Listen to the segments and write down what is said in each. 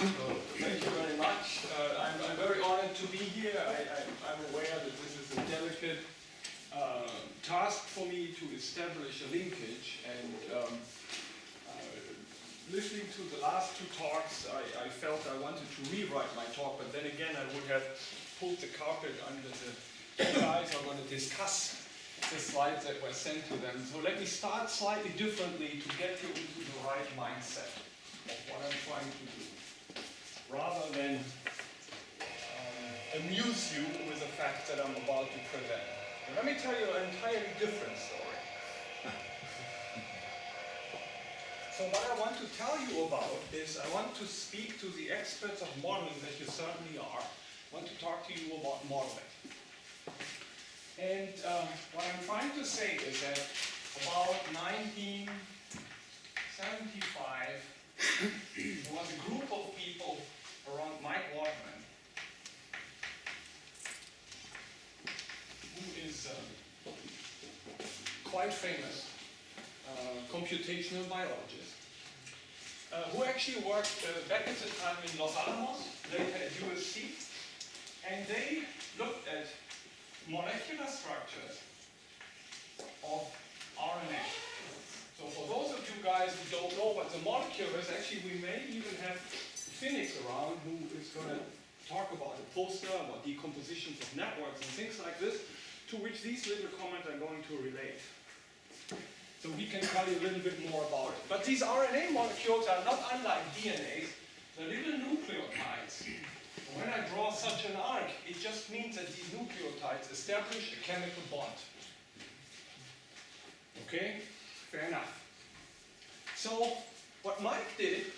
Thank you very much. I'm very honored to be here. I'm aware that this is a delicate task for me to establish a linkage, and listening to the last two talks, I felt I wanted to rewrite my talk, but then again I would have pulled the carpet under the guys are going to discuss the slides that were sent to them. So let me start slightly differently to get you into the right mindset of what I'm trying to do, rather than amuse you with the fact that I'm about to present. And let me tell you an entirely different story. So what I want to tell you about is I want to speak to the experts of modeling that you certainly are. I want to talk to you about modeling. And what I'm trying to say is that about 1975, there was a group of people around Mike Waldman, who is quite famous, computational biologist, who actually worked back at the time in Los Alamos, later at USC, and they looked at molecular structures of RNA. So for those of you guys who don't know what the molecule is, actually we may even have Phoenix around who is going to talk about a poster about decompositions of networks and things like this, to which these little comments are going to relate. So we can tell you a little bit more about it. But these RNA molecules are not unlike DNAs, they're little nucleotides. When I draw such an arc, it just means that these nucleotides establish a chemical bond. Okay? Fair enough. So, what Mike did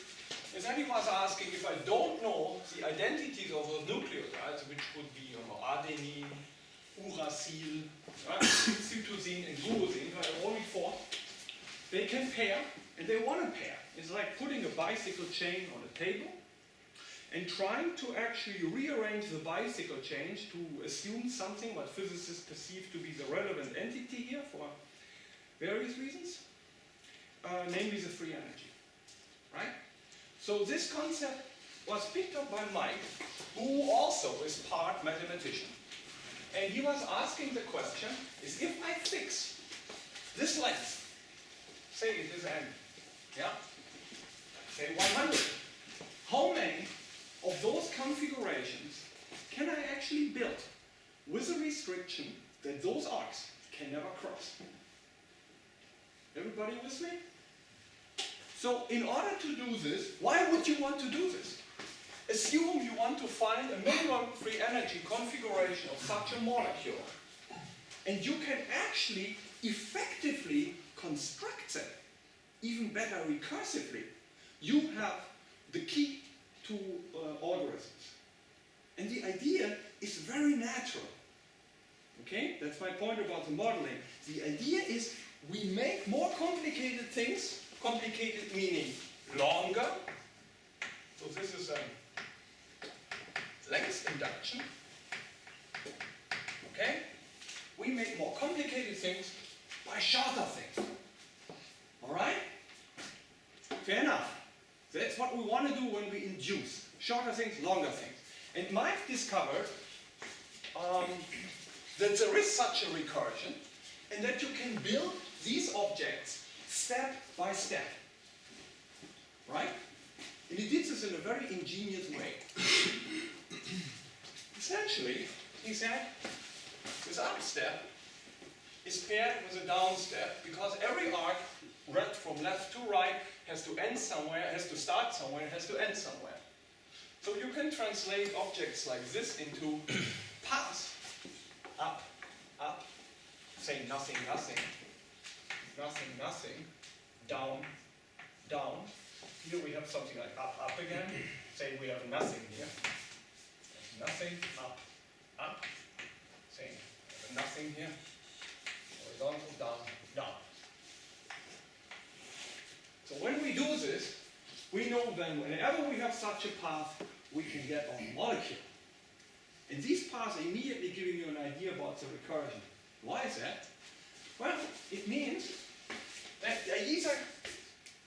is that he was asking, if I don't know the identities of those nucleotides, which would be adenine, uracil, cytosine, and glucosine, right, only four, they can pair, and they want to pair. It's like putting a bicycle chain on a table and trying to actually rearrange the bicycle chain to assume something what physicists perceive to be the relevant entity here for various reasons, namely the free energy, right? So this concept was picked up by Mike, who also is part mathematician. And he was asking the question, is if I fix this length, say it is n, yeah? Say 100, how many of those configurations can I actually build with a restriction that those arcs can never cross? Everybody with me? So in order to do this, why would you want to do this? Assume you want to find a minimum free energy configuration of such a molecule, and you can actually effectively construct them, even better recursively. You have the key to algorithms. And the idea is very natural. Okay? That's my point about the modeling. The idea is we make more complicated things, complicated meaning longer. So this is a length induction. Okay? We make more complicated things by shorter things. Alright? Fair enough. That's what we want to do when we induce. Shorter things, longer things. And Mike discovered that there is such a recursion, and that you can build these objects step by step. Right? And he did this in a very ingenious way. Essentially, he said, this up step is paired with a down step, because every arc read from left to right has to end somewhere, has to start somewhere, has to end somewhere. So you can translate objects like this into paths. Up, up, say nothing, nothing, nothing, nothing, down, down. Here we have something like up, up again. Say we have nothing here. Nothing, up, up. Say nothing here. Horizontal, down, down. So when we do this, we know then whenever we have such a path, we can get on a molecule. And these paths are immediately giving you an idea about the recursion. Why is that? Well, it means that I either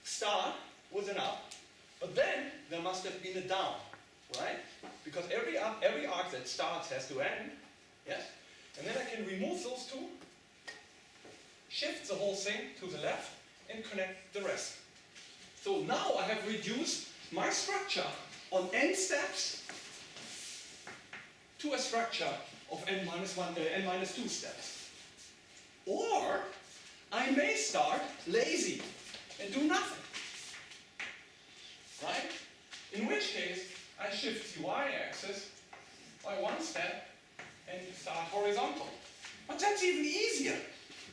start with an up, But then there must have been a down, right? Because every arc that starts has to end, yes? And then I can remove those two, shift the whole thing to the left, and connect the rest. So now I have reduced my structure on n steps to a structure of n-2 steps. Or I may start lazy and do nothing, right? In which case, I shift the y-axis by one step and start horizontal. But that's even easier,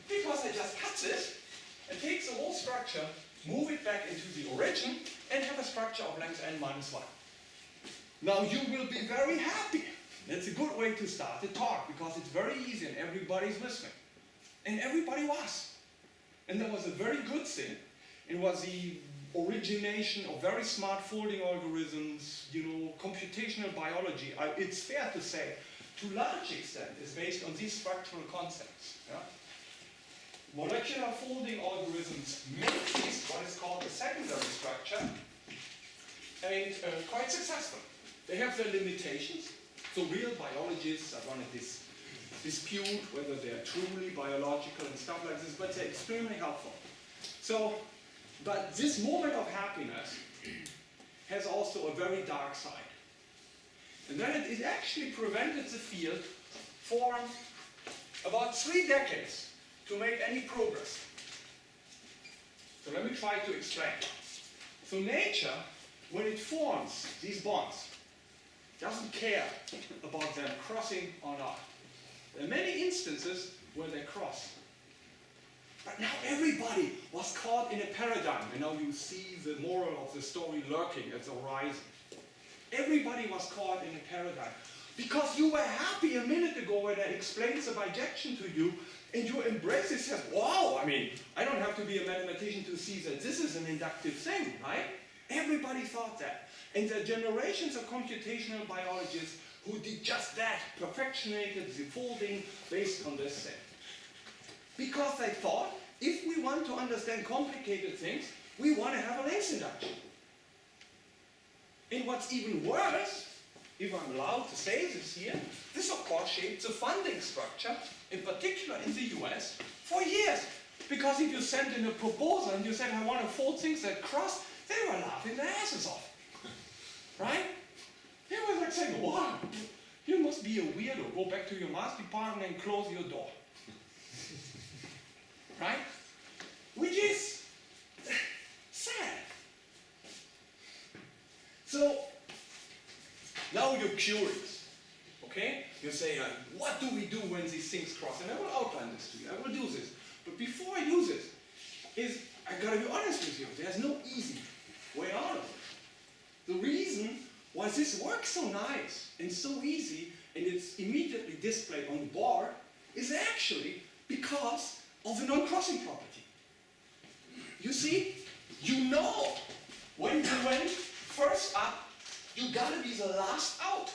because I just cut this and take the whole structure, move it back into the origin, and have a structure of length n-1. Now you will be very happy. That's a good way to start the talk, because it's very easy and everybody's listening. And everybody was. And that was a very good thing. It was the origination of very smart folding algorithms, computational biology. It's fair to say, to a large extent, is based on these structural concepts. Yeah? Molecular folding algorithms make this, what is called a secondary structure, and quite successful. They have their limitations. So real biologists are going to dispute whether they're truly biological and stuff like this, but they're extremely helpful. So, but this moment of happiness has also a very dark side. And then it actually prevented the field for about 3 decades to make any progress. So let me try to explain. So nature, when it forms these bonds, doesn't care about them crossing or not. There are many instances where they cross. But now everybody was caught in a paradigm, and now you see the moral of the story lurking at the horizon. Everybody was caught in a paradigm. Because you were happy a minute ago when I explained the bijection to you, and you embrace it, says, wow, I don't have to be a mathematician to see that this is an inductive thing, right? Everybody thought that. And there are generations of computational biologists who did just that, perfectionated the folding based on this thing. Because they thought, if we want to understand complicated things, we want to have a length induction. And what's even worse, if I'm allowed to say this here, this of course shaped the funding structure, in particular in the US, for years. Because if you sent in a proposal and you said, I want to fold things that cross, they were laughing their asses off. Right? They were like saying, wow, you must be a weirdo. Go back to your math department and close your door. Right? Which is sad. So, now you're curious. Okay? You say, what do we do when these things cross? And I will outline this to you. I will do this. But before I do this, I gotta be honest with you. There's no easy way out of it. The reason why this works so nice and so easy, and it's immediately displayed on the board, is actually because of the non-crossing property. You see, when you went first up, you gotta be the last out.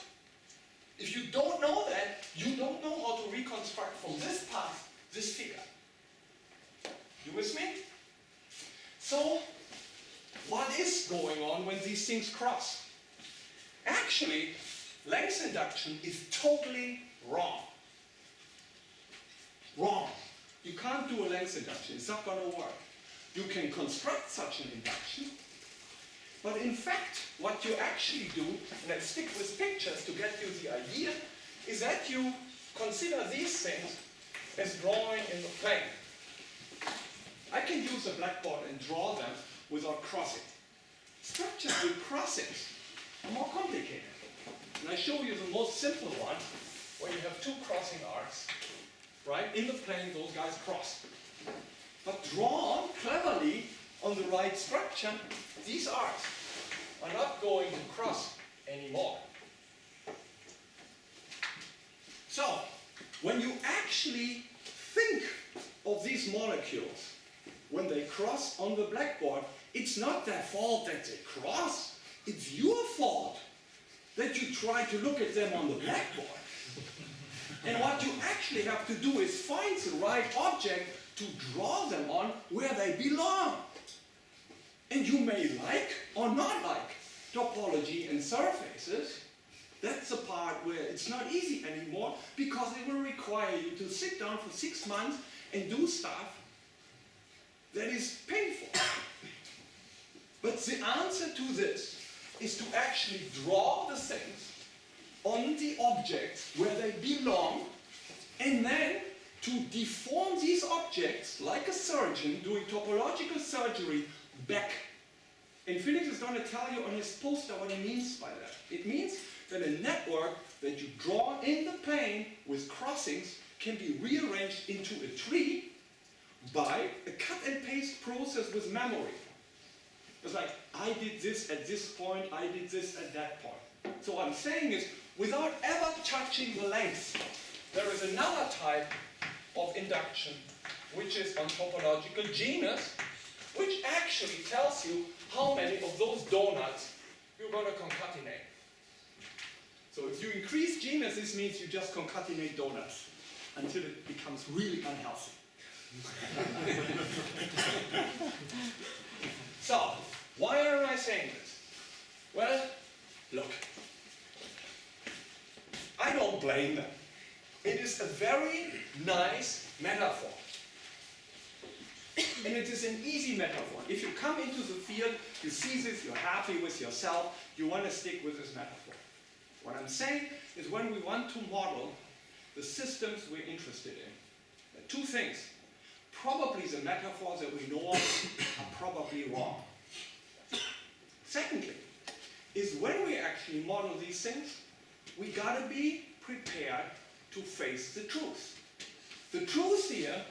If you don't know that, you don't know how to reconstruct from this path this figure. You with me? So, what is going on when these things cross? Actually, length induction is totally wrong. Wrong. You can't do a length induction. It's not going to work. You can construct such an induction, but in fact, what you actually do, and I stick with pictures to get you the idea, is that you consider these things as drawing in the plane. I can use a blackboard and draw them without crossing. Structures with crossings are more complicated. And I show you the most simple one, where you have 2 crossing arcs. Right? In the plane, those guys cross. But drawn cleverly on the right structure, these arcs are not going to cross anymore. So, when you actually think of these molecules, when they cross on the blackboard, it's not their fault that they cross. It's your fault that you try to look at them on the blackboard. And what you actually have to do is find the right object to draw them on where they belong. And you may like or not like topology and surfaces. That's the part where it's not easy anymore, because it will require you to sit down for 6 months and do stuff that is painful. But the answer to this is to actually draw the things on the objects where they belong, and then to deform these objects like a surgeon doing topological surgery back. And Felix is going to tell you on his poster what he means by that. It means that a network that you draw in the plane with crossings can be rearranged into a tree by a cut and paste process with memory. It's like, I did this at this point, I did this at that point. So what I'm saying is, without ever touching the length, there is another type of induction, which is on topological genus, which actually tells you how many of those donuts you're going to concatenate. So if you increase genus, this means you just concatenate donuts until it becomes really unhealthy. So, why am I saying this? Well, look, I don't blame them. It is a very nice metaphor. And it is an easy metaphor. If you come into the field, you see this, you're happy with yourself, you want to stick with this metaphor. What I'm saying is, when we want to model the systems we're interested in, there are two things. Probably the metaphors that we know of are probably wrong. Secondly, is when we actually model these things, we gotta be prepared to face the truth. The truth here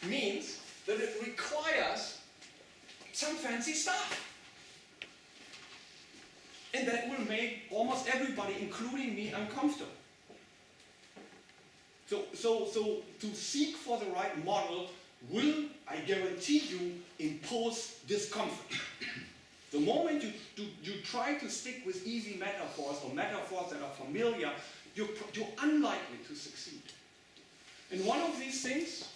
means that it requires some fancy stuff. And that will make almost everybody, including me, uncomfortable. So to seek for the right model will, I guarantee you, impose discomfort. The moment you try to stick with easy metaphors or metaphors that are familiar, you're unlikely to succeed. And one of these things,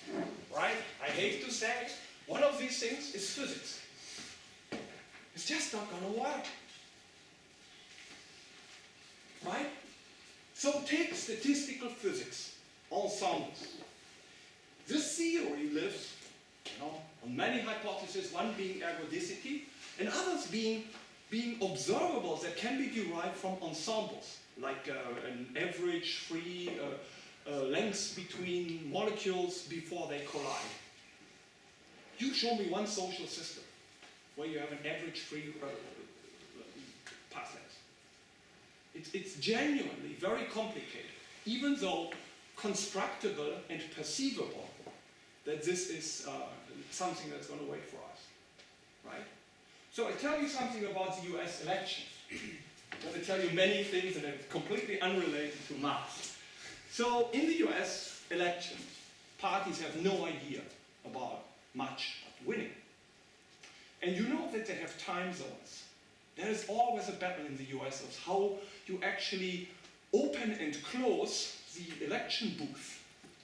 right, I hate to say it, one of these things is physics. It's just not going to work. Right? So take statistical physics, ensembles. This theory lives, on many hypotheses, one being ergodicity, and others being observables that can be derived from ensembles, like an average free length between molecules before they collide. You show me one social system where you have an average free path length. It's genuinely very complicated, even though constructible and perceivable that this is something that's going to wait for us, right? So I tell you something about the US elections. I'm going to tell you many things that are completely unrelated to math. So in the US elections, parties have no idea about much but winning. And you know that they have time zones. There is always a battle in the US of how you actually open and close the election booth.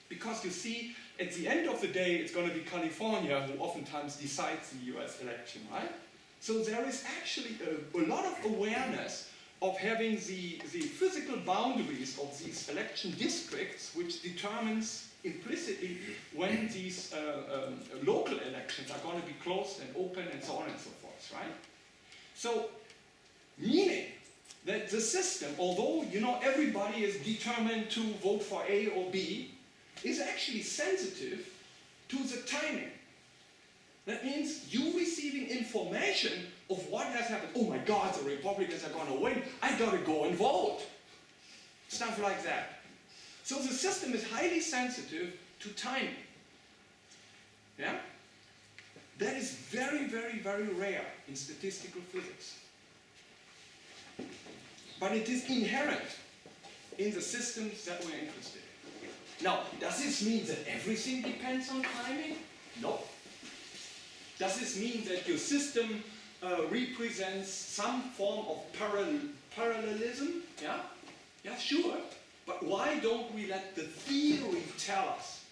Because you see, at the end of the day, it's going to be California who oftentimes decides the US election, right? So there is actually a lot of awareness of having the physical boundaries of these election districts, which determines implicitly when these local elections are going to be closed and open and so on and so forth, right? So, meaning that the system, although everybody is determined to vote for A or B, is actually sensitive to the timing. That means you receiving information of what has happened. Oh my God, the Republicans are going to win. I got to go and vote. Stuff like that. So the system is highly sensitive to timing. Yeah? That is very, very, very rare in statistical physics. But it is inherent in the systems that we're interested in. Now, does this mean that everything depends on timing? No. Does this mean that your system represents some form of parallelism? Yeah? Yeah, sure. But why don't we let the theory tell us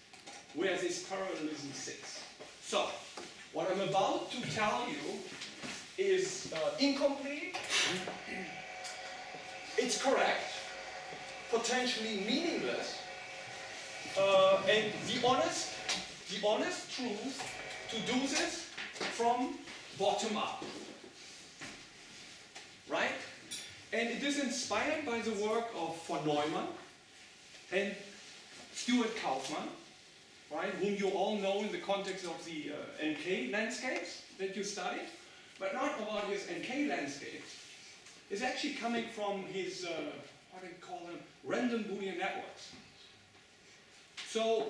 where this parallelism sits? So, what I'm about to tell you is incomplete. It's correct, potentially meaningless, and the honest truth to do this from bottom up, right? And it is inspired by the work of von Neumann and Stuart Kaufman, right, whom you all know in the context of the NK landscapes that you studied, but not about his NK landscapes. It's actually coming from his, what do you call them, random Boolean networks. So,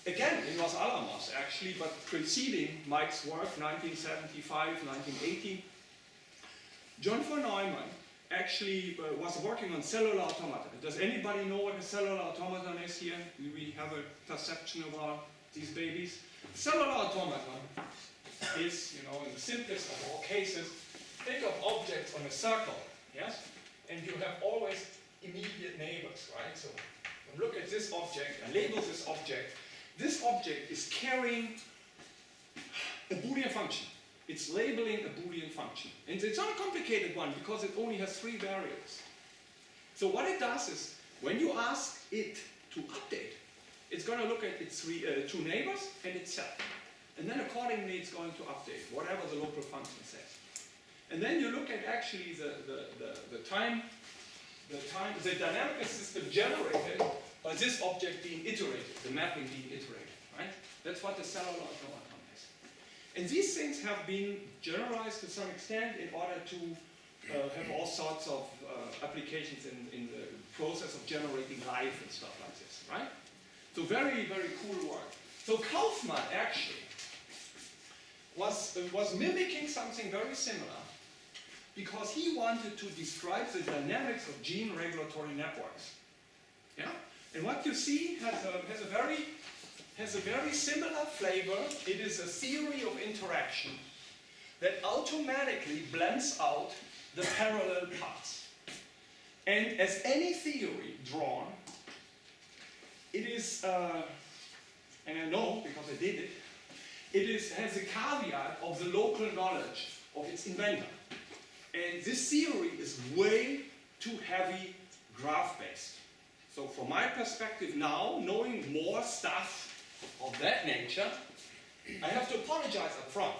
again, in Los Alamos, actually, but preceding Mike's work, 1975, 1980, John von Neumann actually was working on cellular automata. Does anybody know what a cellular automaton is here? Do we have a perception about these babies? Cellular automaton is, you know, in the simplest of all cases, think of objects on a circle, yes? And you have always immediate neighbors, right? So look at this object and label this object. This object is carrying a Boolean function. It's labeling a Boolean function. And it's not a complicated one because it only has 3 variables. So what it does is, when you ask it to update, it's going to look at its 2 neighbors and itself. And then accordingly it's going to update whatever the local function says. And then you look at actually the dynamical system generated by this object being iterated, the mapping being iterated, right? That's what the cellular automaton is. And these things have been generalized to some extent in order to have all sorts of applications in the process of generating life and stuff like this, right? So very, very cool work. So Kaufman actually was mimicking something very similar because he wanted to describe the dynamics of gene regulatory networks. Yeah? And what you see has a very similar flavor. It is a theory of interaction that automatically blends out the parallel paths. And as any theory drawn, it is, and I know because I did it, has a caveat of the local knowledge of its inventor. And this theory is way too heavy graph-based. So from my perspective now, knowing more stuff of that nature, I have to apologize up front,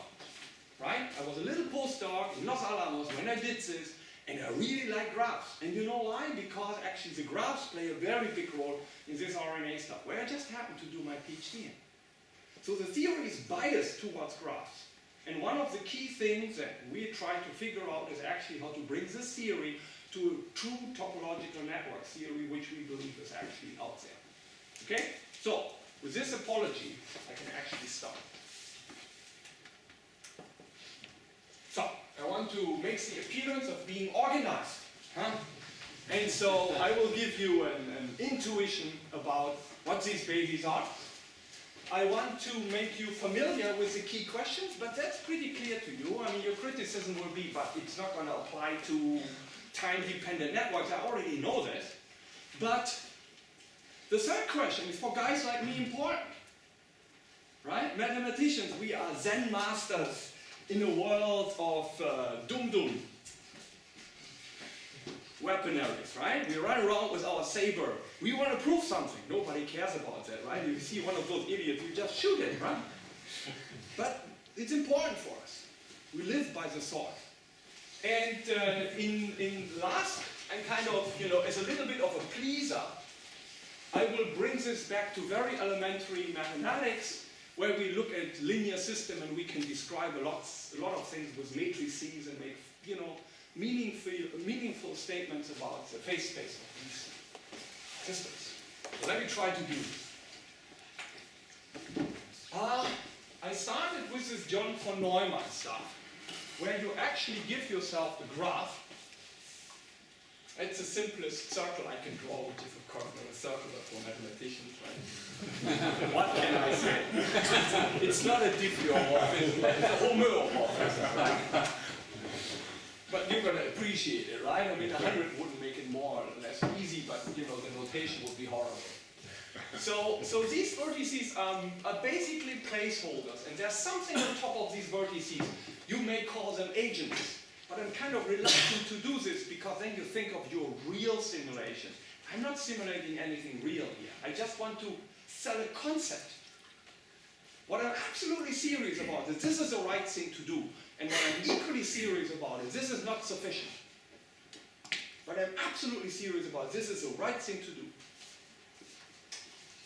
right? I was a little postdoc in Los Alamos when I did this, and I really like graphs. And you know why? Because actually the graphs play a very big role in this RNA stuff, where I just happened to do my PhD in. So the theory is biased towards graphs. And one of the key things that we try to figure out is actually how to bring this theory to a true topological network theory, which we believe is actually out there. Okay? So, with this apology, I can actually start. So, I want to make the appearance of being organized. Huh? And so, I will give you an intuition about what these babies are. I want to make you familiar with the key questions, but that's pretty clear to you. I mean, your criticism will be, but it's not going to apply to time-dependent networks. I already know this. But the third question is for guys like me important. Right? Mathematicians, we are Zen masters in a world of dum-dum weaponaries, right? We run around with our saber. We want to prove something. Nobody cares about that, right? If you see one of those idiots, you just shoot it, right? But it's important for us. We live by the sword. And in last, and kind of, you know, as a little bit of a pleaser, I will bring this back to very elementary mathematics, where we look at linear system and we can describe a lot of things with matrices and make, you know, meaningful statements about the phase space of these systems. So let me try to do this. I started with this John von Neumann stuff, where you actually give yourself the graph. It's the simplest circle I can draw, which is of course not a circle, but for mathematicians, right? What can I say? It's not a diffeomorphism, it's a homeomorphism, right? But you're going to appreciate it, right? I mean, 100 wouldn't make it more or less easy, but you know, the notation would be horrible. So these vertices are basically placeholders, and there's something on top of these vertices You may call them agents, but I'm kind of reluctant to do this because then you think of your real simulation. I'm not simulating anything real here. I just want to sell a concept. What I'm absolutely serious about is this is the right thing to do. And what I'm equally serious about is this is not sufficient. What I'm absolutely serious about, this is the right thing to do.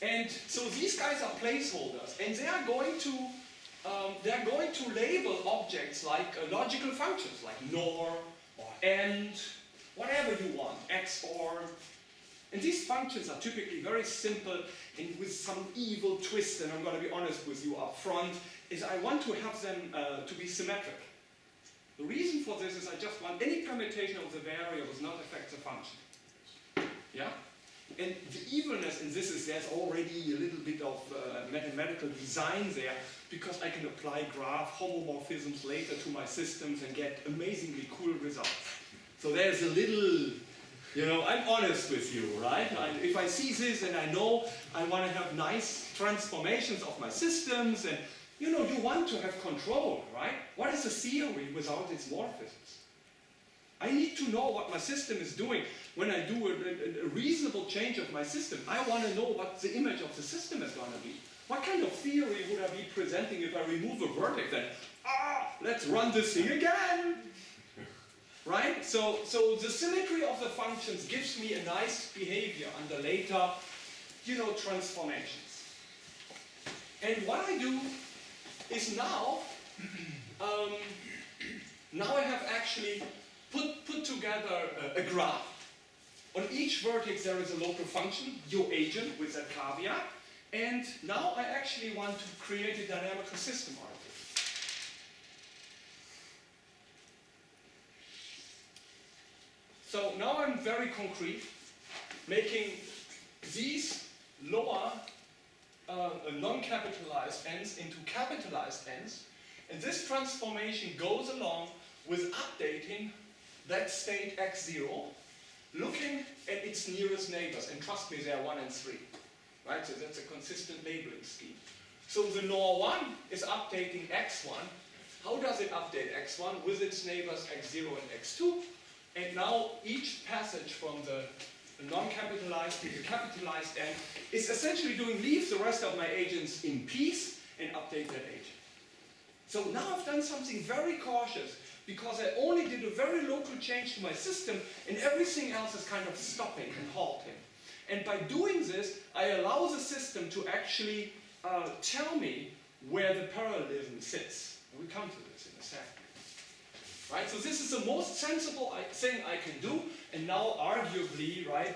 And so these guys are placeholders, and they are going to label objects like logical functions, like NOR or AND, whatever you want, XOR. And these functions are typically very simple and with some evil twist, and I'm going to be honest with you up front, is I want to have them to be symmetric. The reason for this is I just want any permutation of the variables not affect the function. Yeah? And the evilness in this is there's already a little bit of mathematical design there, because I can apply graph homomorphisms later to my systems and get amazingly cool results. So there's a little, you know, I'm honest with you, right? If I see this and I know I want to have nice transformations of my systems, and you know, you want to have control, right? What is a theory without its morphisms? I need to know what my system is doing. When I do a reasonable change of my system, I want to know what the image of the system is going to be. What kind of theory would I be presenting if I remove a vertex and, let's run this thing again? Right? So the symmetry of the functions gives me a nice behavior under later, you know, transformations. And what I do is now I have actually put together a graph. On each vertex there is a local function, your agent with that caveat. And now I actually want to create a dynamical system out of it. So now I'm very concrete, making these lower non-capitalized n's into capitalized n's. And this transformation goes along with updating that state x0, looking at its nearest neighbors. And trust me, they are 1 and 3. Right? So that's a consistent labeling scheme. So the NOR1 is updating x1. How does it update x1? With its neighbors x0 and x2. And now each passage from the non-capitalized to the capitalized n is essentially leave the rest of my agents in peace and update that agent. So now I've done something very cautious, because I only did a very local change to my system, and everything else is kind of stopping and halting. And by doing this, I allow the system to actually tell me where the parallelism sits. And we come to this in a second. Right? So this is the most sensible thing I can do, and now arguably, right,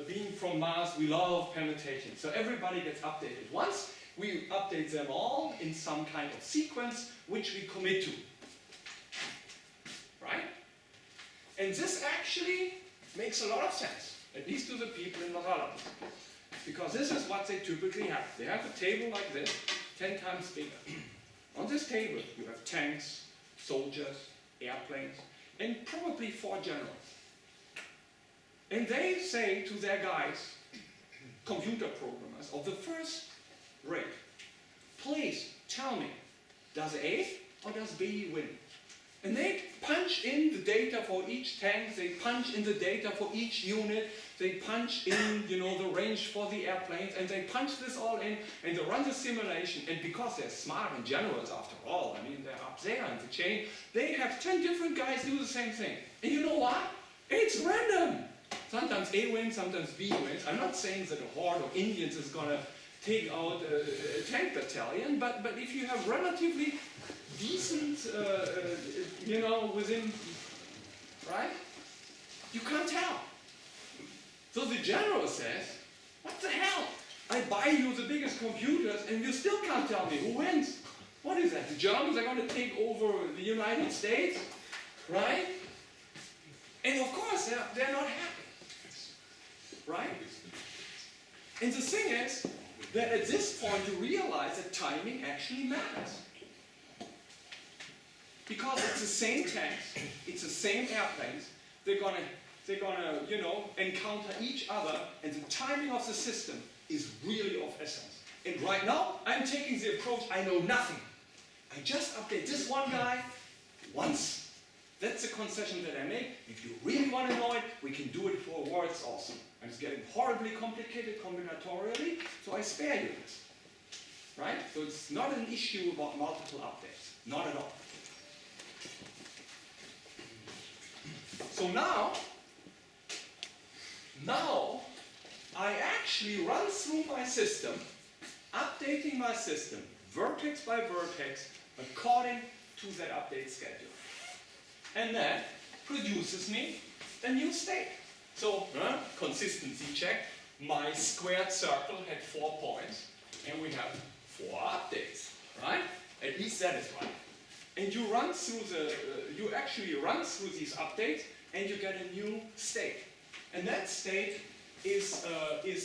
being from Mars, we love permutation. So everybody gets updated once. We update them all in some kind of sequence, which we commit to. Right? And this actually makes a lot of sense, at least to the people in morality. Because this is what they typically have. They have a table like this, 10 times bigger. On this table, you have tanks, soldiers, airplanes, and probably 4 generals. And they say to their guys, computer programmers of the first rate, please tell me, does A or does B win? And they punch in the data for each tank, they punch in the data for each unit, they punch in, you know, the range for the airplanes, and they punch this all in, and they run the simulation. And because they're smart and generals after all, I mean, they're up there in the chain, they have 10 different guys do the same thing. And you know what? It's random. Sometimes A wins, sometimes B wins. I'm not saying that a horde of Indians is going to take out a tank battalion, but if you have relatively decent, you know, within, right? You can't tell. So the general says, what the hell? I buy you the biggest computers and you still can't tell me who wins. What is that? The Germans are going to take over the United States, right? And of course, they're not happy, right? And the thing is that at this point you realize that timing actually matters. Because it's the same tanks, it's the same airplanes, they're gonna, you know, encounter each other, and the timing of the system is really of essence. And right now, I'm taking the approach, I know nothing. I just update this one guy once. That's a concession that I make. If you really want to know it, we can do it for words also. And it's getting horribly complicated combinatorially, so I spare you this. Right? So it's not an issue about multiple updates. Not at all. So now I actually run through my system, updating my system, vertex by vertex, according to that update schedule. And that produces me a new state. So, consistency check, my squared circle had 4 points, and we have 4 updates, right? At least that is right. And you run through you actually run through these updates, and you get a new state. And that state is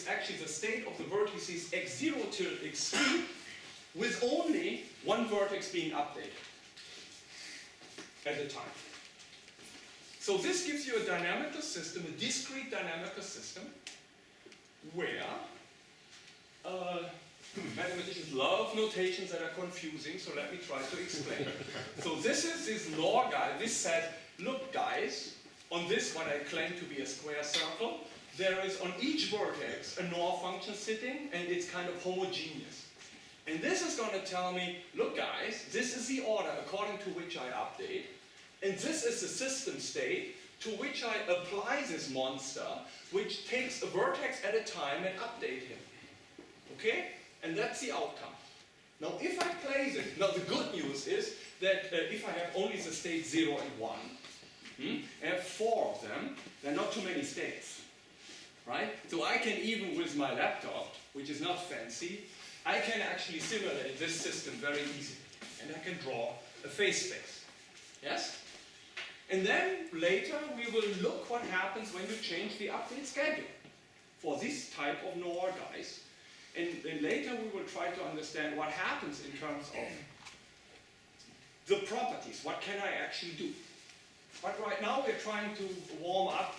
actually the state of the vertices x0 till x3, with only one vertex being updated at a time. So this gives you a dynamical system, a discrete dynamical system, where mathematicians love notations that are confusing, so let me try to explain. So this is this law guy. This says, look guys, on this what I claim to be a square circle, there is on each vertex a NOR function sitting, and it's kind of homogeneous. And this is going to tell me, look guys, this is the order according to which I update, and this is the system state to which I apply this monster, which takes a vertex at a time and update him. Okay? And that's the outcome. Now if I place it, now the good news is that if I have only the states 0 and 1, I have 4 of them, there are not too many states. Right? So I can even with my laptop, which is not fancy, I can actually simulate this system very easily. And I can draw a phase space. Yes? And then later we will look what happens when you change the update schedule for this type of NOR guys. And then later we will try to understand what happens in terms of the properties. What can I actually do? But right now we're trying to warm up.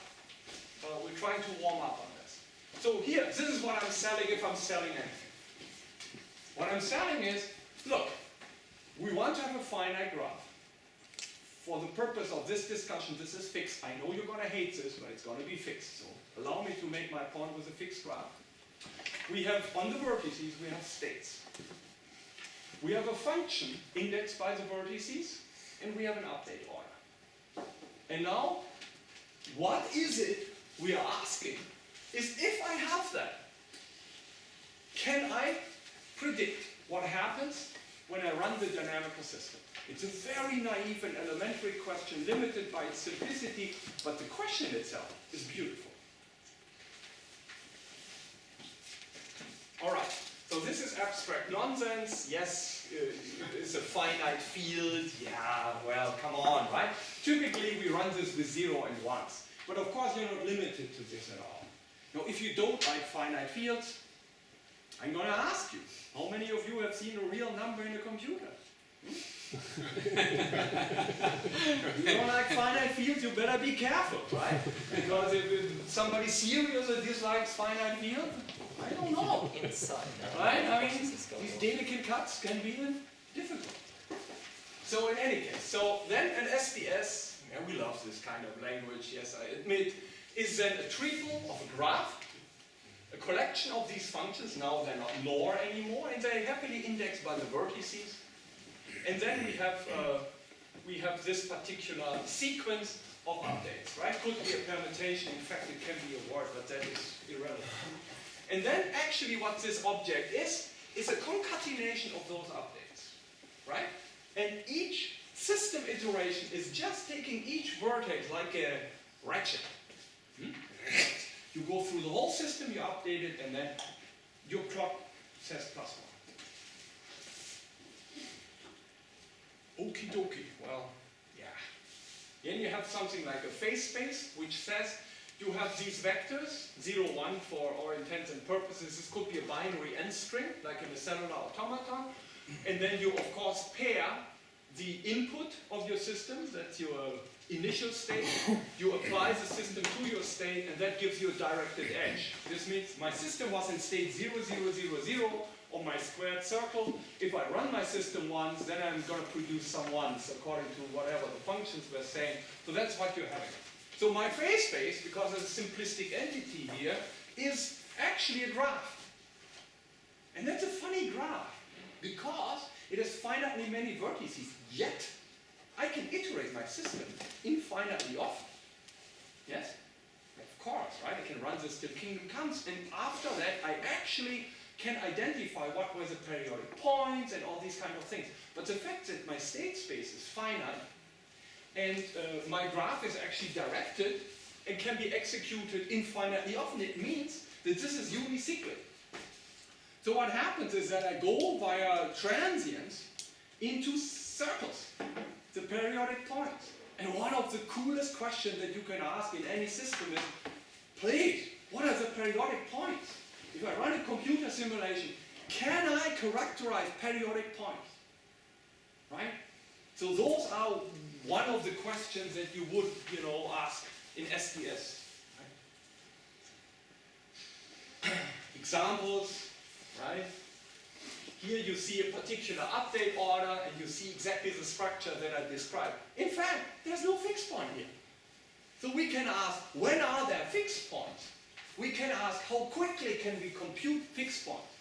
On this. So here, this is what I'm selling if I'm selling anything. What I'm selling is, look, we want to have a finite graph. For the purpose of this discussion, this is fixed. I know you're going to hate this, but it's going to be fixed. So allow me to make my point with a fixed graph. We have, on the vertices, we have states. We have a function indexed by the vertices, and we have an update order. And now, what is it we are asking is if I have that, can I predict what happens when I run the dynamical system? It's a very naive and elementary question, limited by its simplicity, but the question itself is beautiful. All right, so this is abstract nonsense. Yes, it's a finite field. Yeah, well, come on, right? Typically, we run this with 0 and 1s. But of course, you're not limited to this at all. Now, if you don't like finite fields, I'm going to ask you, how many of you have seen a real number in a computer? You don't like finite fields, you better be careful, right? Because if somebody seriously dislikes finite fields, I don't know. Inside. Right? I mean, these delicate cuts can be difficult. So in any case, so then an SDS, yeah, we love this kind of language, yes, I admit, is then a triple of a graph, a collection of these functions. Now they're not NOR anymore, and they're happily indexed by the vertices. And then we have this particular sequence of updates, right? Could be a permutation, in fact it can be a word, but that is irrelevant. And then actually what this object is a concatenation of those updates, right? And each system iteration is just taking each vertex like a ratchet. You go through the whole system, you update it, and then your clock says +1. Okie dokie, well, yeah. Then you have something like a phase space, which says you have these vectors, 0, 1 for all intents and purposes. This could be a binary n string, like in a cellular automaton. And then you, of course, pair the input of your system, that's your initial state. You apply the system to your state, and that gives you a directed edge. This means my system was in state 0, 0, 0, 0. on my squared circle. If I run my system once, then I'm going to produce some ones according to whatever the functions were saying. So that's what you're having. So my phase space, because it's a simplistic entity here, is actually a graph. And that's a funny graph, because it has finitely many vertices, yet I can iterate my system infinitely often. Yes? Of course, right? I can run this till kingdom comes, and after that I actually can identify what were the periodic points and all these kind of things. But the fact that my state space is finite, and my graph is actually directed and can be executed infinitely often, it means that this is unicyclic. So what happens is that I go via transients into circles, the periodic points. And one of the coolest questions that you can ask in any system is, please, what are the periodic points? If I run a computer simulation, can I characterize periodic points? Right? So those are one of the questions that you would, ask in SDS. Right? Examples. Right? Here you see a particular update order and you see exactly the structure that I described. In fact, there's no fixed point here. So we can ask, when are there fixed points? We can ask, how quickly can we compute fixed points?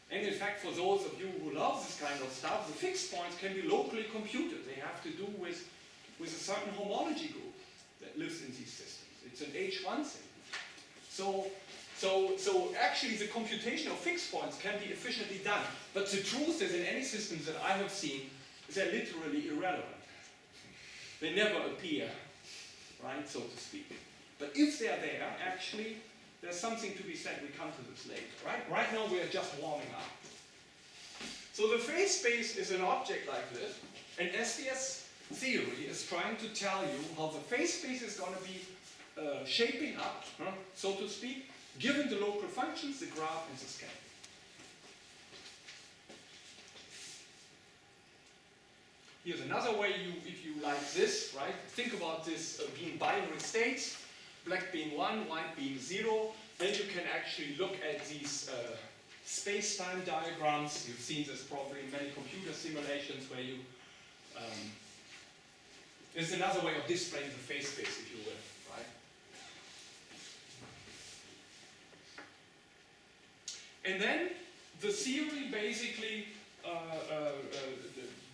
And in fact, for those of you who love this kind of stuff, the fixed points can be locally computed. They have to do with a certain homology group that lives in these systems. It's an H1 thing. So actually the computation of fixed points can be efficiently done. But the truth is, in any systems that I have seen, they're literally irrelevant. They never appear, right, so to speak. But if they're there, actually, there's something to be said. We come to this later, right? Right now we are just warming up. So the phase space is an object like this, and SDS theory is trying to tell you how the phase space is going to be shaping up, so to speak, given the local functions, the graph, and the scale. Here's another way, if you like this, right? Think about this being binary states, black being 1, white being 0. Then you can actually look at these space-time diagrams. You've seen this probably in many computer simulations where you... It's another way of displaying the phase space, if you will, right? And then the theory basically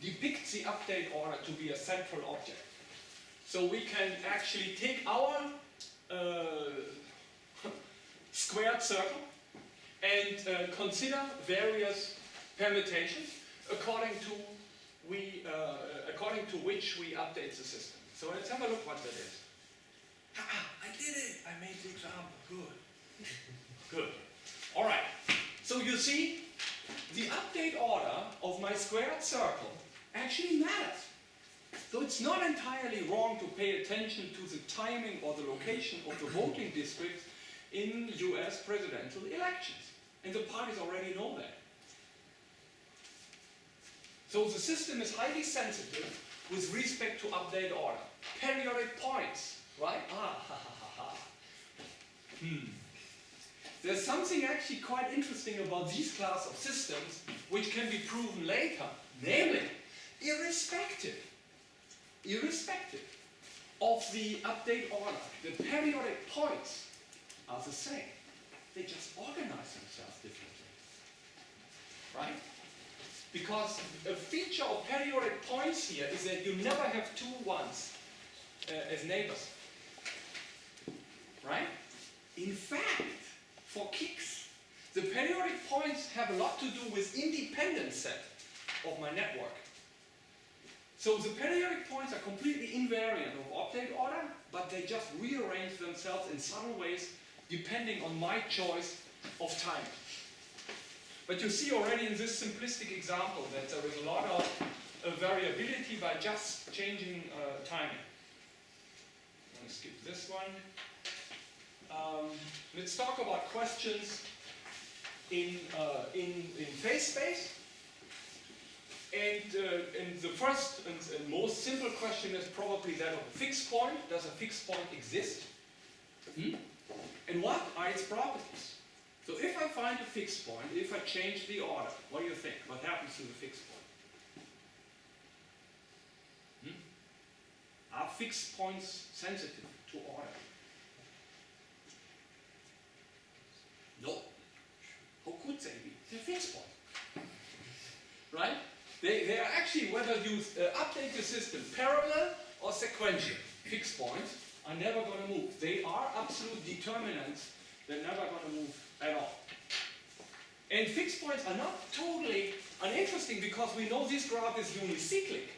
depicts the update order to be a central object. So we can actually take our squared circle and consider various permutations according to which we update the system. So let's have a look what that is. I did it! I made the example. Good. Good. All right. So you see, the update order of my squared circle actually matters. So it's not entirely wrong to pay attention to the timing or the location of the voting districts in US presidential elections. And the parties already know that. So the system is highly sensitive with respect to update order. Periodic points, right? There's something actually quite interesting about these class of systems which can be proven later. Namely, irrespective of the update order, the periodic points are the same. They just organize themselves differently. Right? Because a feature of periodic points here is that you never have two ones as neighbors. Right? In fact, for kicks, the periodic points have a lot to do with independent set of my network. So the periodic points are completely invariant of update order, but they just rearrange themselves in subtle ways depending on my choice of time. But you see already in this simplistic example that there is a lot of variability by just changing timing. I'm going to skip this one. Let's talk about questions in phase space. And the first and most simple question is probably that of a fixed point. Does a fixed point exist? And what are its properties? So if I find a fixed point, if I change the order, what do you think? What happens to the fixed point? Are fixed points sensitive to order? No. How could they be? They're fixed points. Right? They are actually, whether you update the system parallel or sequential, fixed points are never going to move. They are absolute determinants. They're never going to move at all. And fixed points are not totally uninteresting because we know this graph is unicyclic.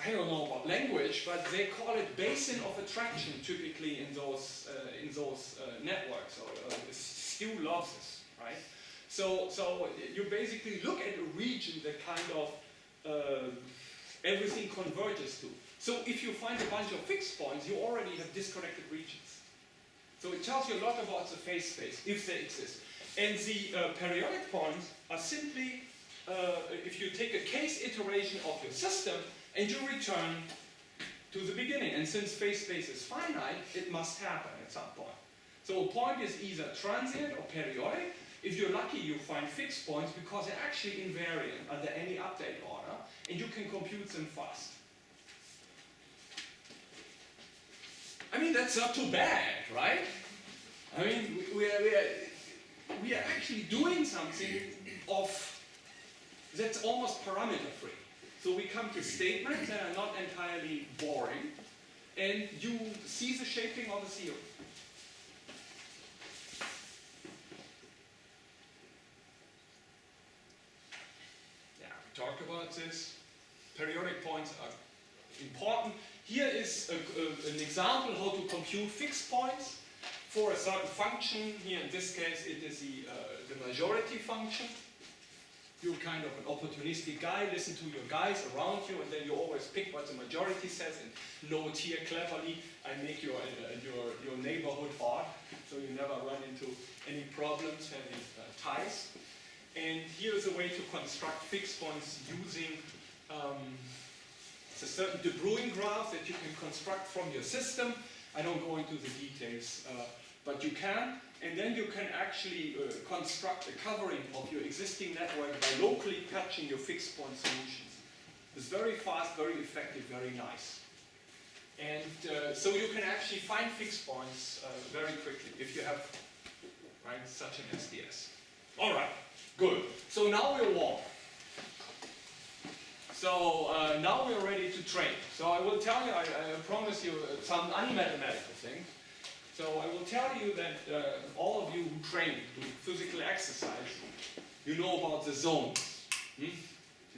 I don't know about language, but they call it basin of attraction typically in those networks. Or Stu loves this, right? So you basically look at a region that kind of everything converges to. So if you find a bunch of fixed points, you already have disconnected regions. So it tells you a lot about the phase space, if they exist. And the periodic points are simply, if you take a case iteration of your system and you return to the beginning. And since phase space is finite, it must happen at some point. So a point is either transient or periodic. If you're lucky, you find fixed points because they're actually invariant under any update order, and you can compute them fast. I mean, that's not too bad, right? I mean, we are actually doing something that's almost parameter free. So we come to statements that are not entirely boring, and you see the shaping of the theory. Yeah, we talked about this. Periodic points are important. Here is an example how to compute fixed points for a certain function. Here in this case it is the majority function. You're kind of an opportunistic guy, listen to your guys around you, and then you always pick what the majority says and note here cleverly, I make your neighborhood odd, so you never run into any problems having ties. And here's a way to construct fixed points using it's a certain De Bruijn graph that you can construct from your system. I don't go into the details, but you can. And then you can actually construct a covering of your existing network by locally patching your fixed point solutions. It's very fast, very effective, very nice. And so you can actually find fixed points very quickly if you have such an SDS. All right, good. So now we're warm. So now we're ready to train. So I will tell you, I promise you some unmathematical things. So I will tell you that all of you who train, do physical exercise, you know about the zones. You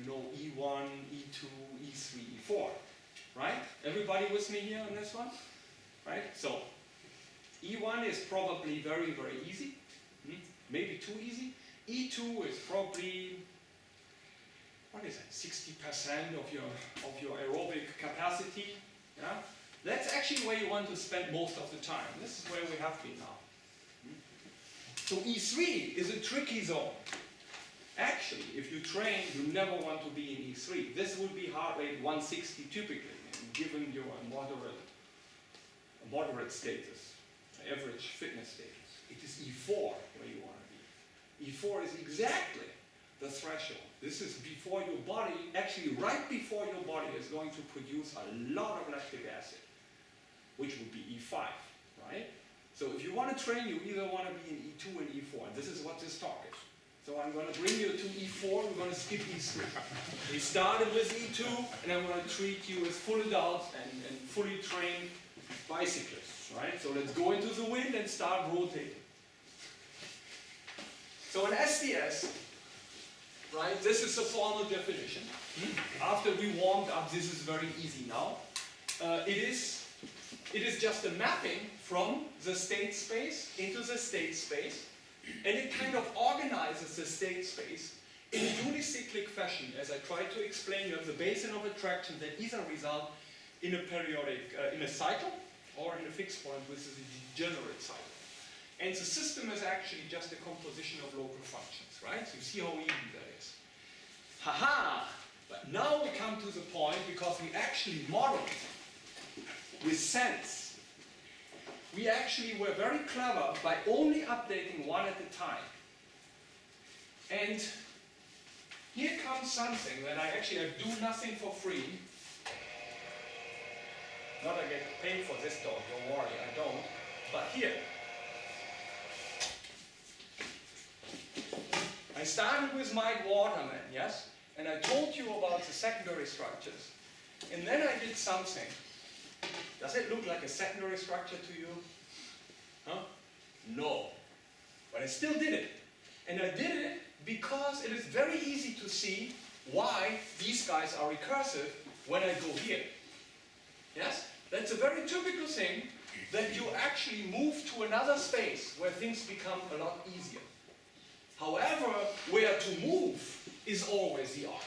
know E1, E2, E3, E4, right? Everybody with me here on this one? Right? So E1 is probably very, very easy. Maybe too easy. E2 is probably, what is it, 60% of your aerobic capacity. Yeah? That's actually where you want to spend most of the time. This is where we have been now. So E3 is a tricky zone. Actually, if you train, you never want to be in E3. This would be heart rate 160 typically, given your moderate status, average fitness status. It is E4 where you want to be. E4 is exactly the threshold. This is before your body, actually right before your body is going to produce a lot of lactic acid, which would be E5, right? So if you want to train, you either want to be in E2 and E4. And this is what this talk is. So I'm going to bring you to E4, we're going to skip E3. We started with E2, and I'm going to treat you as full adults and fully trained bicyclists, right? So let's go into the wind and start rotating. So an SDS, right, this is the formal definition. After we warmed up, this is very easy now. It is just a mapping from the state space into the state space, and it kind of organizes the state space in a unicyclic fashion. As I tried to explain, you have the basin of attraction that either result in a periodic, in a cycle, or in a fixed point, which is a degenerate cycle. And the system is actually just a composition of local functions, right? So you see how easy that is. Haha! But now we come to the point, because we actually modeled with sense. we actually were very clever by only updating one at a time. And here comes something that I do nothing for free. Not I get paid for this talk, don't worry, I don't. But here, I started with Mike Waterman, yes? And I told you about the secondary structures. And then I did something. Does it look like a secondary structure to you? Huh? No. But I still did it. And I did it because it is very easy to see why these guys are recursive when I go here. Yes? That's a very typical thing that you actually move to another space where things become a lot easier. However, where to move is always the art.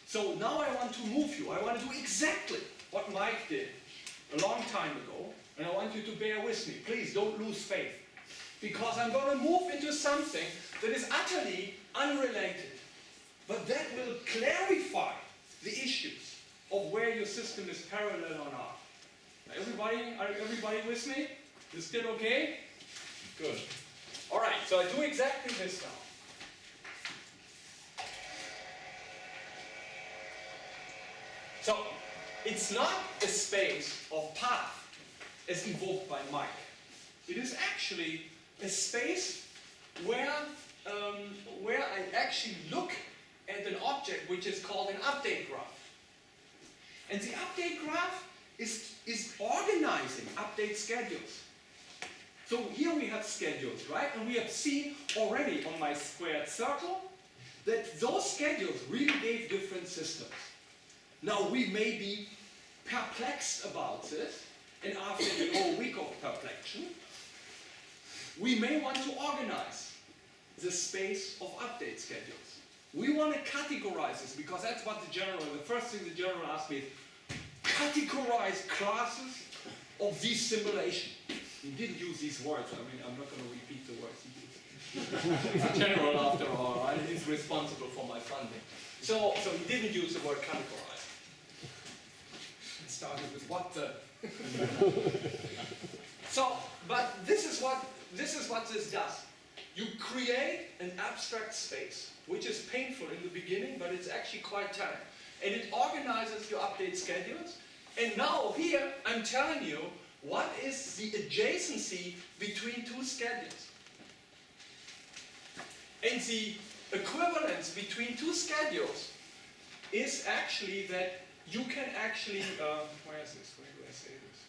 So now I want to move you. I want to do exactly what Mike did a long time ago, and I want you to bear with me. Please don't lose faith. Because I'm going to move into something that is utterly unrelated, but that will clarify the issues of where your system is parallel or not. Are everybody with me? You still okay? Good. All right, so I do exactly this now. So, it's not a space of path as evoked by Mike. It is actually a space where I actually look at an object which is called an update graph. And the update graph is organizing update schedules. So here we have schedules, right? And we have seen already on my squared circle that those schedules really gave different systems. Now we may be perplexed about this, and after the whole week of perplexion, we may want to organize the space of update schedules. We want to categorize this because that's what the first thing the general asked me is, categorize classes of this simulation. He didn't use these words. I mean, I'm not going to repeat the words he used. He's a general after all, right? He's responsible for my funding. So he didn't use the word categorize. It started with what the. But this is what this does. You create an abstract space, which is painful in the beginning, but it's actually quite telling. And it organizes your update schedules. And now here, I'm telling you, what is the adjacency between two schedules? And the equivalence between two schedules is actually that you can actually, where is this? Where do I say this?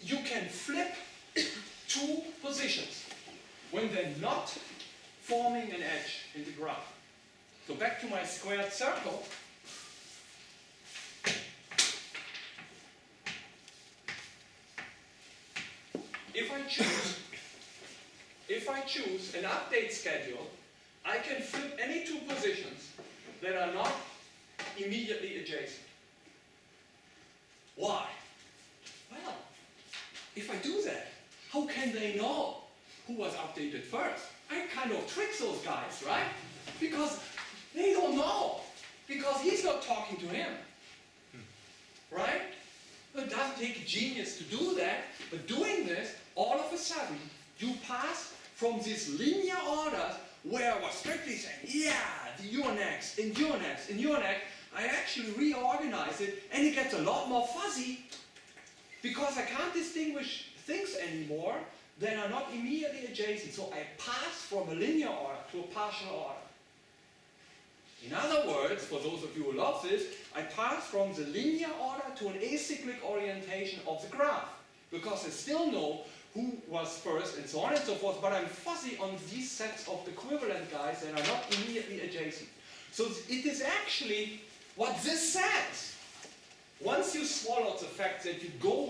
You can flip two positions when they're not forming an edge in the graph. So back to my squared circle. If I choose an update schedule, I can flip any two positions that are not immediately adjacent. Why? Well, if I do that, how can they know who was updated first? I kind of trick those guys, right? Because they don't know. Because he's not talking to him. Right? It doesn't take a genius to do that, but doing this, all of a sudden, you pass from this linear order where I was strictly saying, yeah, you're next, and you're next, and you're next. I actually reorganize it, and it gets a lot more fuzzy because I can't distinguish things anymore that are not immediately adjacent. So I pass from a linear order to a partial order. In other words, for those of you who love this, I pass from the linear order to an acyclic orientation of the graph, because I still know who was first and so on and so forth, but I'm fuzzy on these sets of equivalent guys that are not immediately adjacent. So it is actually what this says. Once you swallow the fact that you go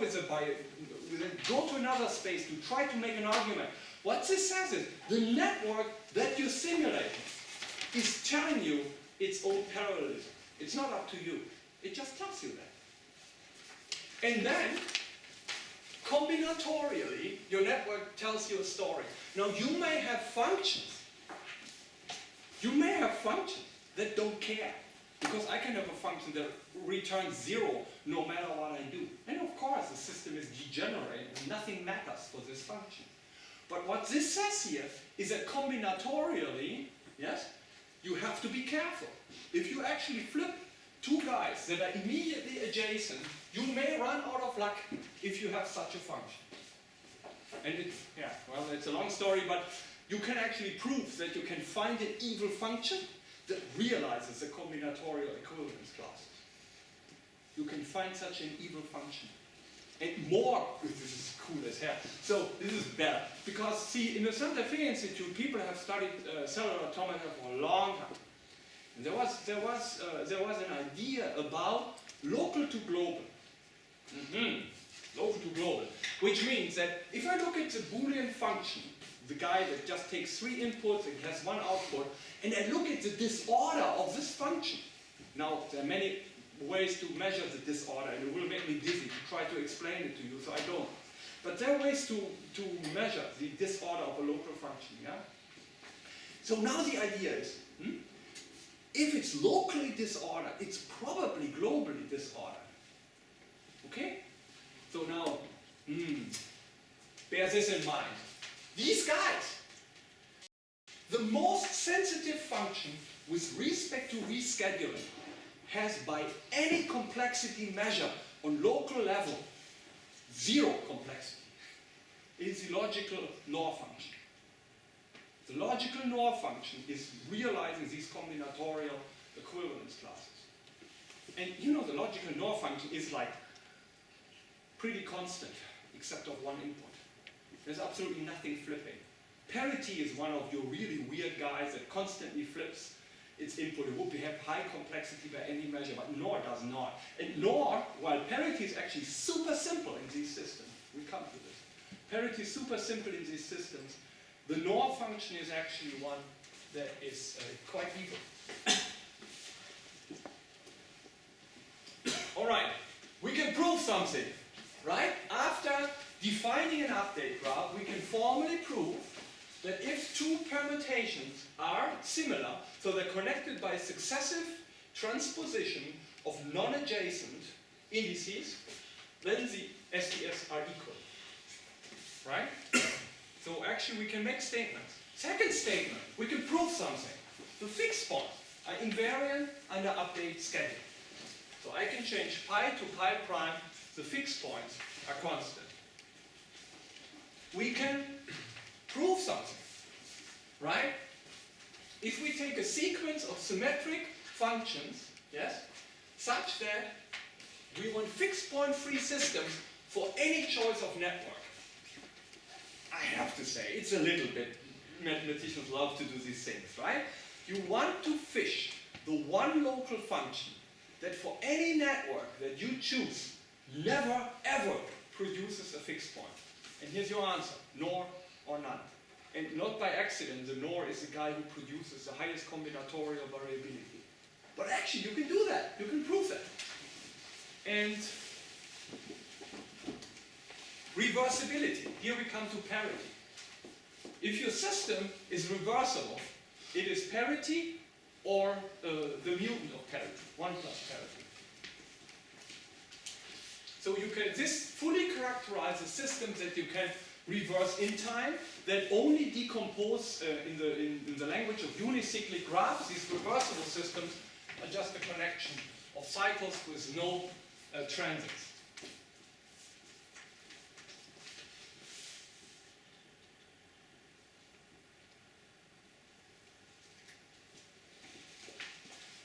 go to another space to try to make an argument, what this says is the network that you simulate is telling you its own parallelism. It's not up to you. It just tells you that. And then, combinatorially, your network tells you a story. Now, you may have functions. You may have functions that don't care. Because I can have a function that returns 0 no matter what I do. And of course, the system is degenerate and nothing matters for this function. But what this says here is that combinatorially, yes, you have to be careful. If you actually flip two guys that are immediately adjacent, you may run out of luck if you have such a function. And it's, yeah, well, it's a long story, but you can actually prove that you can find an evil function that realizes the combinatorial equivalence classes. You can find such an evil function. And more, this is cool as hell. So this is better. Because see, in the Santa Fe Institute, people have studied cellular automata for a long time. And there was an idea about local to global. Local to global. Which means that if I look at the Boolean function, the guy that just takes 3 inputs and has 1 output, and I look at the disorder of this function. Now, there are many ways to measure the disorder, and it will make me dizzy to try to explain it to you, so I don't. But there are ways to measure the disorder of a local function, yeah? So now the idea is, if it's locally disordered, it's probably globally disordered. Okay? So now, bear this in mind. These guys, the most sensitive function with respect to rescheduling has by any complexity measure on local level 0 complexity. It is the logical NOR function. The logical NOR function is realizing these combinatorial equivalence classes. And you know the logical NOR function is like pretty constant except of 1 input. There's absolutely nothing flipping. Parity is one of your really weird guys that constantly flips its input. It would have high complexity by any measure, but NOR does not. And NOR, while parity is actually super simple in these systems, we come to this. Parity is super simple in these systems. The NOR function is actually one that is quite evil. All right, we can prove something, right? After defining an update graph, we can formally prove that if 2 permutations are similar, so they're connected by successive transposition of non-adjacent indices, then the SDS are equal, right? So actually we can make statements. Second statement, we can prove something. The fixed points are invariant under update schedule. So I can change pi to pi prime, the fixed points are constant. We can prove something, right? If we take a sequence of symmetric functions, yes, such that we want fixed point free systems for any choice of network. I have to say, it's a little bit, mathematicians love to do these things, right? You want to fish the one local function that for any network that you choose never ever produces a fixed point. And here's your answer, nor or none. And not by accident, the NOR is the guy who produces the highest combinatorial variability. But actually, you can do that. You can prove that. And reversibility. Here we come to parity. If your system is reversible, it is parity or the mutant of parity, 1 plus parity. So you can, this fully characterizes systems that you can reverse in time, that only decompose in the language of unicyclic graphs. These reversible systems are just a connection of cycles with no transits.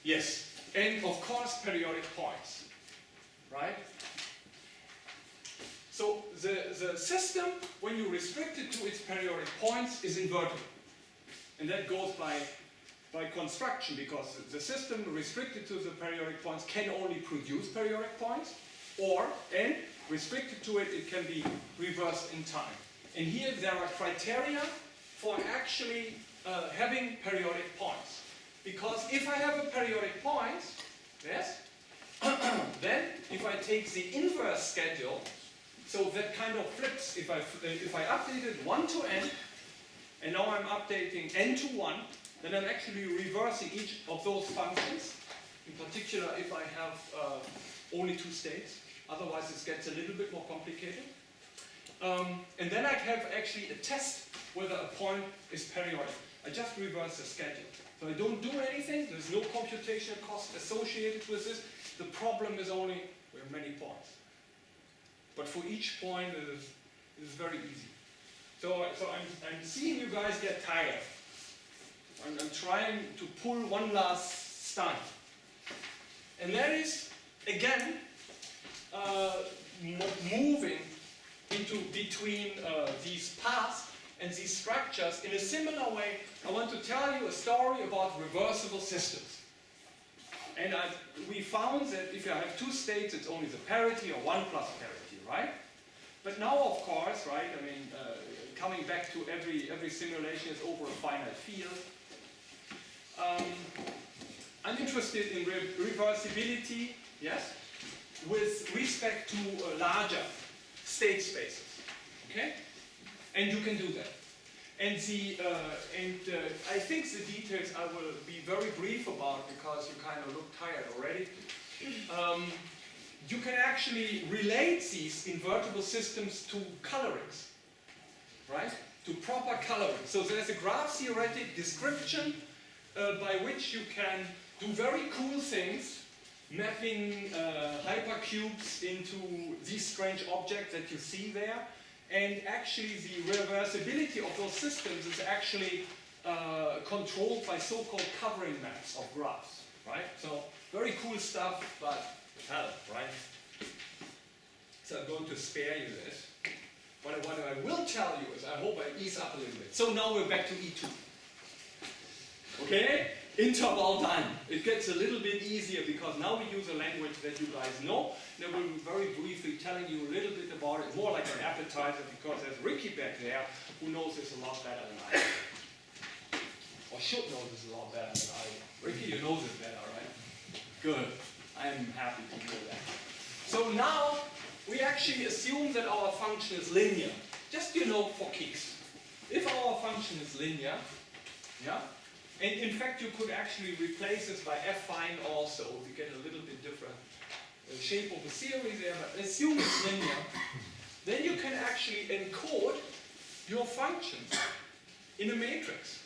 Yes, and of course periodic points, right? So the system, when you restrict it to its periodic points, is invertible. And that goes by construction, because the system restricted to the periodic points can only produce periodic points, and restricted to it, it can be reversed in time. And here there are criteria for actually having periodic points. Because if I have a periodic point, yes, then if I take the inverse schedule, so that kind of flips, if I updated 1 to n, and now I'm updating n to 1, then I'm actually reversing each of those functions, in particular if I have only two states. Otherwise it gets a little bit more complicated. And then I have actually a test whether a point is periodic. I just reverse the schedule. So I don't do anything, there's no computational cost associated with this. The problem is only, we have many points. But for each point it is very easy. So I'm seeing you guys get tired. I'm trying to pull one last stunt. And that is, again, moving into between these paths and these structures. In a similar way, I want to tell you a story about reversible systems. And we found that if you have two states, it's only the parity or 1 plus parity, right? But now, of course, right, I mean, coming back to every simulation is over a finite field. I'm interested in reversibility, yes, with respect to larger state spaces, okay? And you can do that. And I think the details I will be very brief about because you kind of look tired already. You can actually relate these invertible systems to colorings, right? To proper coloring. So there's a graph theoretic description by which you can do very cool things, mapping hypercubes into these strange objects that you see there. And actually the reversibility of those systems is actually controlled by so-called covering maps of graphs, right? So very cool stuff, but hell, right? So I'm going to spare you this. What I will tell you is I hope I ease up a little bit. So now we're back to E2. Okay? Interval done. It gets a little bit easier because now we use a language that you guys know. And I will be very briefly telling you a little bit about it, more like an appetizer, because there's Ricky back there who knows this a lot better than I do. Or should know this a lot better than I do. Ricky, you know this better, right? Good. I'm happy to hear that. So now we actually assume that our function is linear. Just, you know, for kicks. If our function is linear, yeah, and in fact you could actually replace this by affine also, to get a little bit different shape of the series there, but assume it's linear, then you can actually encode your functions in a matrix.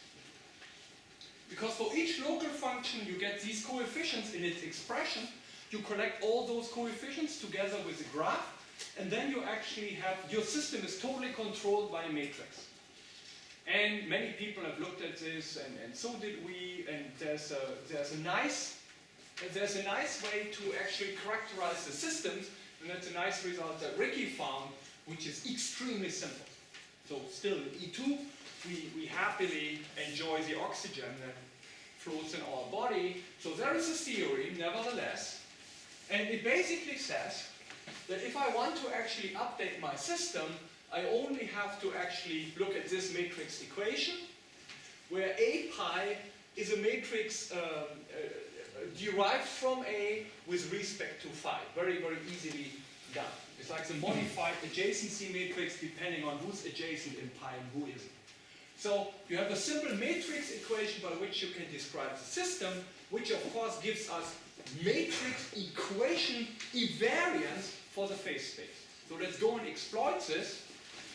Because for each local function you get these coefficients in its expression, you collect all those coefficients together with a graph, and then you actually have, your system is totally controlled by a matrix. And many people have looked at this, and so did we, and there's a nice way to actually characterize the systems, and that's a nice result that Ricky found, which is extremely simple. So still in E2, we happily enjoy the oxygen that floats in our body. So there is a theory, nevertheless, and it basically says that if I want to actually update my system, I only have to actually look at this matrix equation, where A pi is a matrix derived from A with respect to phi. Very, very easily done. It's like the modified adjacency matrix depending on who's adjacent in pi and who isn't. So you have a simple matrix equation by which you can describe the system, which of course gives us matrix equation invariance for the phase space. So let's go and exploit this.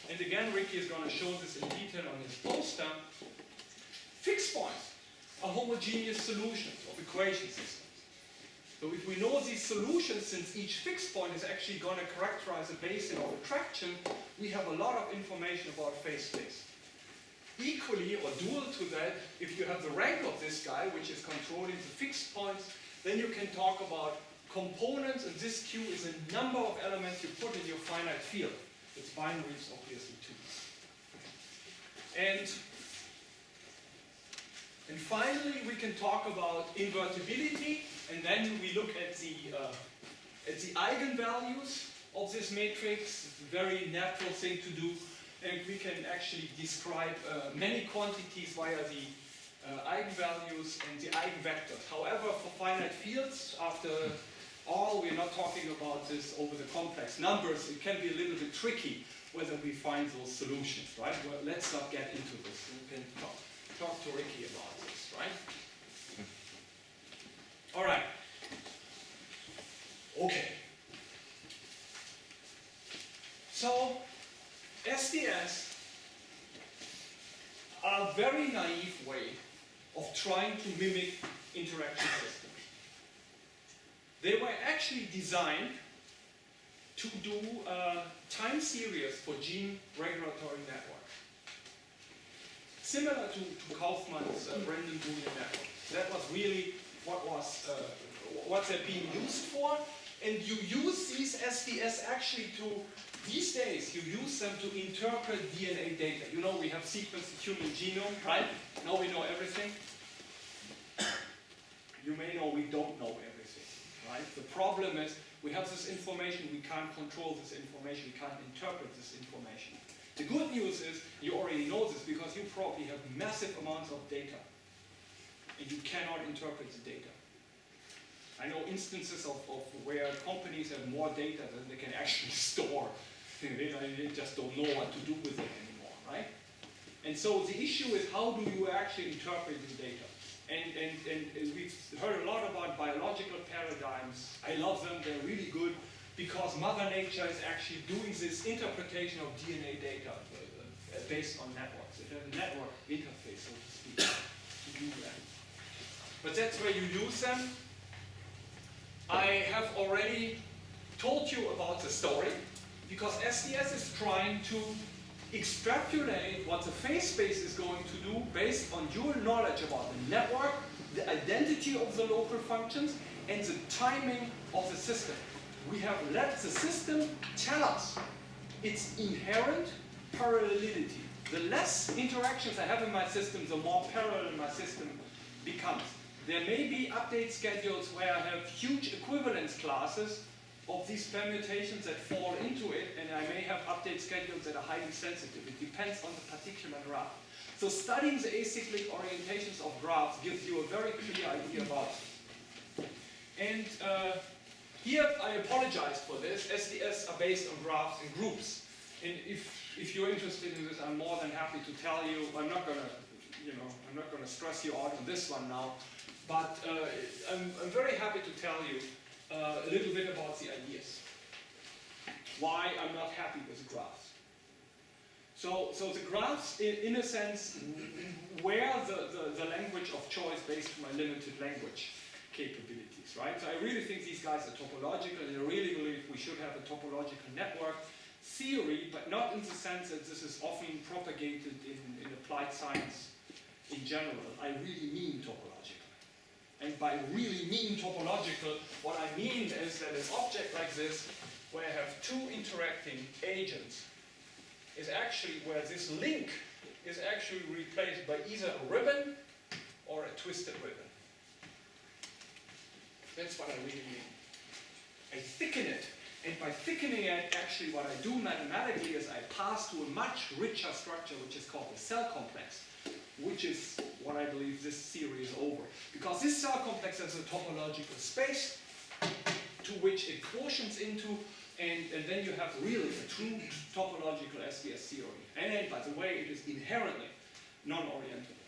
And again, Ricky is going to show this in detail on his poster. Fixed points are homogeneous solutions of equation systems. So if we know these solutions, since each fixed point is actually going to characterize a basin of attraction, we have a lot of information about phase space. Equally, or dual to that, if you have the rank of this guy, which is controlling the fixed points, then you can talk about components, and this Q is a number of elements you put in your finite field. Its binary is obviously 2. And finally, we can talk about invertibility, and then we look at the eigenvalues of this matrix. It's a very natural thing to do, and we can actually describe many quantities via the eigenvalues and the eigenvectors. However, for finite fields, after all, we're not talking about this over the complex numbers. It can be a little bit tricky whether we find those solutions, right? Well, let's not get into this. We can talk to Ricky about this. right? All right. Okay. So, SDS are a very naive way of trying to mimic interaction systems. They were actually designed to do time series for gene regulatory networks. Similar to Kaufman's random Boolean network. That was really what they're being used for. And you use these SDS actually these days, you use them to interpret DNA data. You know, we have sequenced the human genome, right? Now we know everything. You may know we don't know everything, right? The problem is we have this information, we can't control this information, we can't interpret this information. The good news is you already know this because you probably have massive amounts of data and you cannot interpret the data. I know instances of where companies have more data than they can actually store. They just don't know what to do with it anymore, right? And so the issue is how do you actually interpret the data? And we've heard a lot about biological paradigms. I love them, they're really good because Mother Nature is actually doing this interpretation of DNA data based on networks. It has a network interface, so to speak, to do that. But that's where you use them. I have already told you about the story because SDS is trying to extrapolate what the phase space is going to do based on your knowledge about the network, the identity of the local functions, and the timing of the system. We have let the system tell us its inherent parallelity. The less interactions I have in my system, the more parallel my system becomes. There may be update schedules where I have huge equivalence classes of these permutations that fall into it, and I may have update schedules that are highly sensitive. It depends on the particular graph. So studying the acyclic orientations of graphs gives you a very clear idea about it. And here I apologize for this. SDS are based on graphs and groups. And if you're interested in this, I'm more than happy to tell you. I'm not gonna stress you out on this one now. But I'm very happy to tell you a little bit about the ideas. Why I'm not happy with the graphs. So the graphs, in a sense, were the language of choice based on my limited language capabilities, right? So I really think these guys are topological, and I really believe we should have a topological network theory, but not in the sense that this is often propagated in applied science in general. I really mean topological. And by really mean topological, what I mean is that an object like this, where I have two interacting agents, is actually where this link is actually replaced by either a ribbon or a twisted ribbon. That's what I really mean. I thicken it, and by thickening it, actually what I do mathematically is I pass to a much richer structure, which is called the cell complex, which is what I believe this theory is over. Because this cell complex has a topological space to which it quotients into, and then you have really a true topological SDS theory. And by the way, it is inherently non-orientable.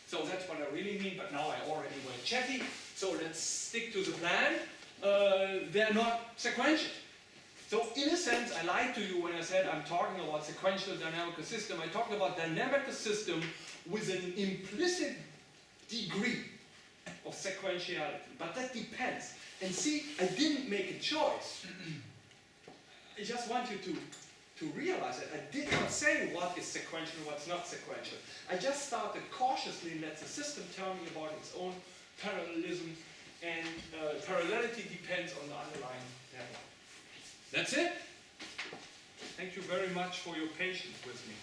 So that's what I really mean, but now I already went chatty, so let's stick to the plan. They're not sequential. So in a sense, I lied to you when I said I'm talking about sequential dynamical system. I talked about dynamical system with an implicit degree of sequentiality, but that depends. And see, I didn't make a choice. I just want you to realize that I did not say what is sequential and what's not sequential. I just started cautiously and let the system tell me about its own parallelism, and parallelity depends on the underlying network. That's it. Thank you very much for your patience with me.